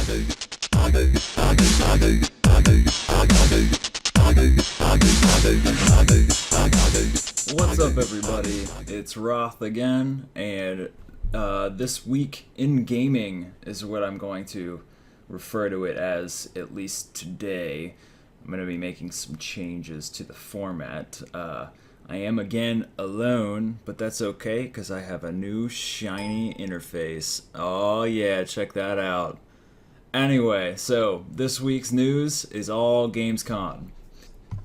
What's up, everybody? It's Roth again, and this week in gaming is what I'm going to refer to it as, at least today. I'm going to be making some changes to the format. I am again alone, but that's okay because I have a new shiny interface. Oh yeah, check that out. Anyway, so this week's news is all Gamescom.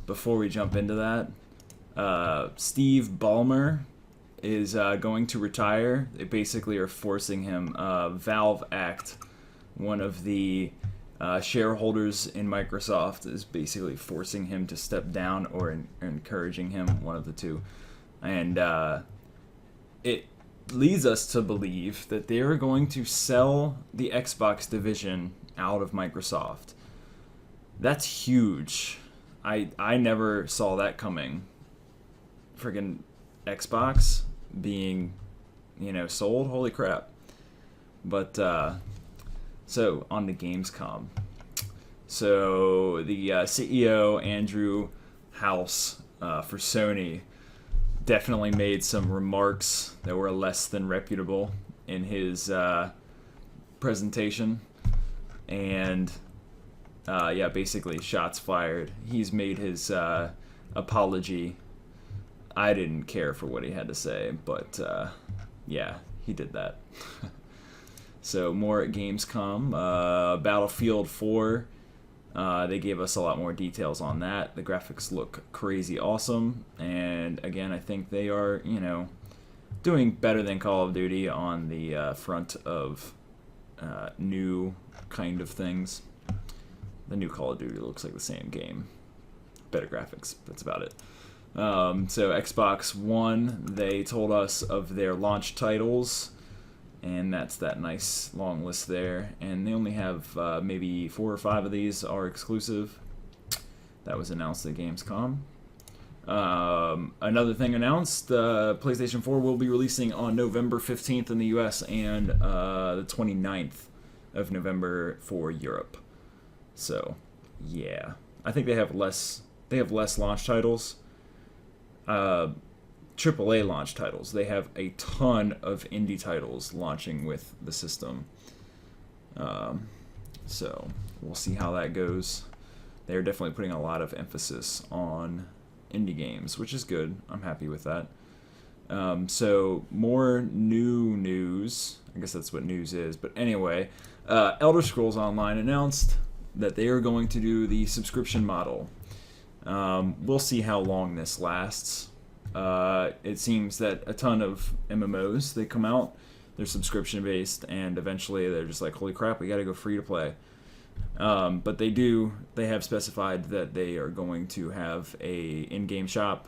Before we jump into that, Steve Ballmer is going to retire. They basically are forcing him. Valve Act, one of the shareholders in Microsoft, is basically forcing him to step down or encouraging him, one of the two. And it leads us to believe that they are going to sell the Xbox division out of Microsoft. That's huge. I never saw that coming. Friggin' Xbox being, sold. Holy crap. But, so, on to Gamescom. So, the CEO, Andrew House, for Sony, definitely made some remarks that were less than reputable in his presentation. And, basically, shots fired. He's made his apology. I didn't care for what he had to say, but, he did that. So more at Gamescom. Battlefield 4, they gave us a lot more details on that. The graphics look crazy awesome, and again, I think they are, doing better than Call of Duty on the front of new kind of things. The new Call of Duty looks like the same game. Better graphics, that's about it. So Xbox One, they told us of their launch titles, and that's that nice long list there. And they only have maybe 4 or 5 of these are exclusive. That was announced at Gamescom. Another thing announced, PlayStation 4 will be releasing on November 15th in the US and the 29th of November for Europe. So, yeah. I think they have less launch titles. AAA launch titles. They have a ton of indie titles launching with the system. So we'll see how that goes. They're definitely putting a lot of emphasis on indie games, which is good. I'm happy with that. So more new news. I guess that's what news is. But anyway, Elder Scrolls Online announced that they are going to do the subscription model. We'll see how long this lasts. It seems that a ton of MMOs, they come out, they're subscription based, and eventually they're just like, holy crap, we gotta go free to play. But they have specified that they are going to have a in-game shop.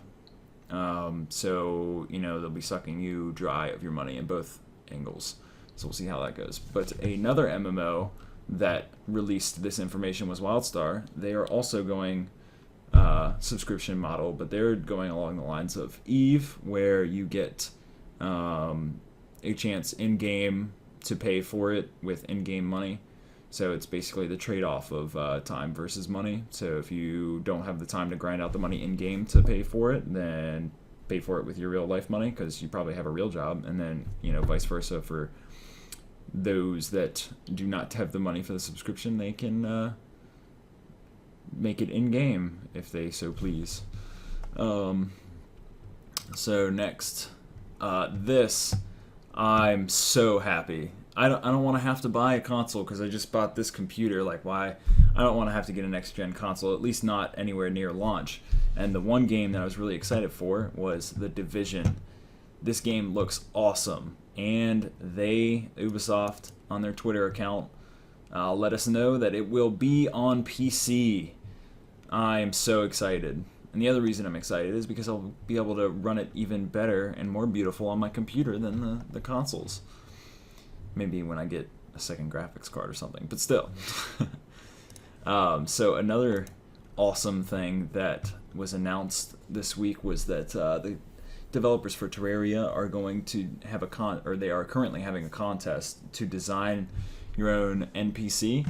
So, they'll be sucking you dry of your money in both angles. So we'll see how that goes. But another MMO that released this information was WildStar. They are also going subscription model, but they're going along the lines of EVE, where you get a chance in-game to pay for it with in-game money. So it's basically the trade-off of time versus money. So if you don't have the time to grind out the money in-game to pay for it, then pay for it with your real-life money, because you probably have a real job, and then vice versa for those that do not have the money for the subscription. They can make it in-game if they so please. So next, this, I'm so happy. I don't want to have to buy a console because I just bought this computer. Like, why? I don't want to have to get a next-gen console, at least not anywhere near launch. And the one game that I was really excited for was The Division. This game looks awesome, and Ubisoft, on their Twitter account, let us know that it will be on PC. I'm so excited. And the other reason I'm excited is because I'll be able to run it even better and more beautiful on my computer than the consoles. Maybe when I get a second graphics card or something, but still. So another awesome thing that was announced this week was that the developers for Terraria are going to have they are currently having a contest to design your own NPC.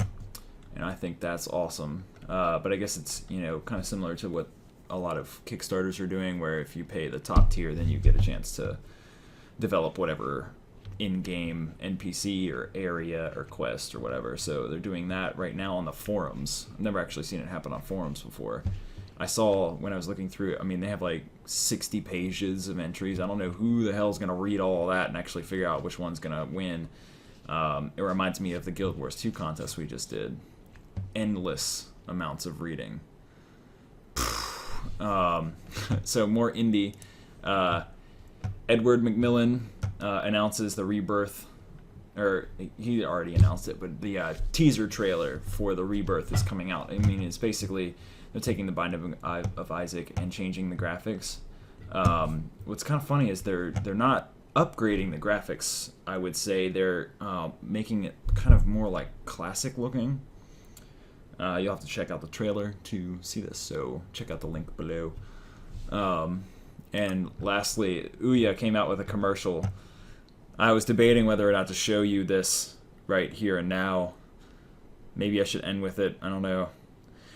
and I think that's awesome. But I guess it's, kind of similar to what a lot of Kickstarters are doing, where if you pay the top tier, then you get a chance to develop whatever in-game NPC or area or quest or whatever. So they're doing that right now on the forums. I've never actually seen it happen on forums before. I saw when I was looking through it, I mean, they have like 60 pages of entries. I don't know who the hell's going to read all that and actually figure out which one's going to win. It reminds me of the Guild Wars 2 contest we just did. Endless amounts of reading. So more indie. Edward McMillan announces the Rebirth, or he already announced it, but the teaser trailer for the Rebirth is coming out. I mean, it's basically they're taking the Binding of Isaac and changing the graphics. What's kind of funny is they're not upgrading the graphics. I would say they're making it kind of more like classic looking. You'll have to check out the trailer to see this, so check out the link below. And lastly, Ouya came out with a commercial. I was debating whether or not to show you this right here and now. Maybe I should end with it. I don't know.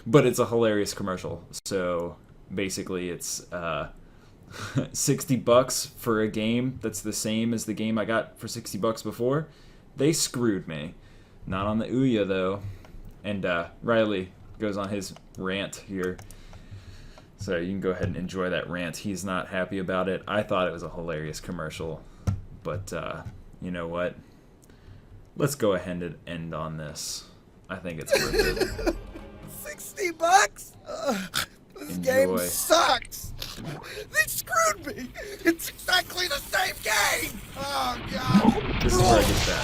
But it's a hilarious commercial. So basically it's $60 for a game that's the same as the game I got for $60 before. They screwed me. Not on the Ouya though. And Riley goes on his rant here. So you can go ahead and enjoy that rant. He's not happy about it. I thought it was a hilarious commercial. But you know what? Let's go ahead and end on this. I think it's worth it. $60? This Enjoy. game sucks. They screwed me. It's exactly the same game. Oh, God. This is where I get that.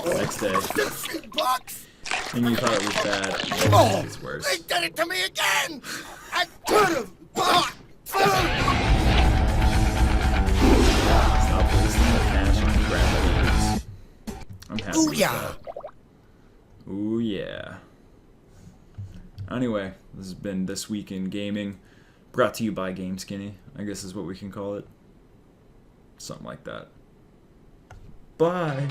And next day. $60? And you thought it was bad. Oh, It's worse. they did it to me again. I could have bought food. Stop wasting the cash on crap. I'm happy Ooh, with yeah. that. Ooh, yeah. Anyway, this has been This Week in Gaming, brought to you by GameSkinny, I guess is what we can call it. Something like that. Bye.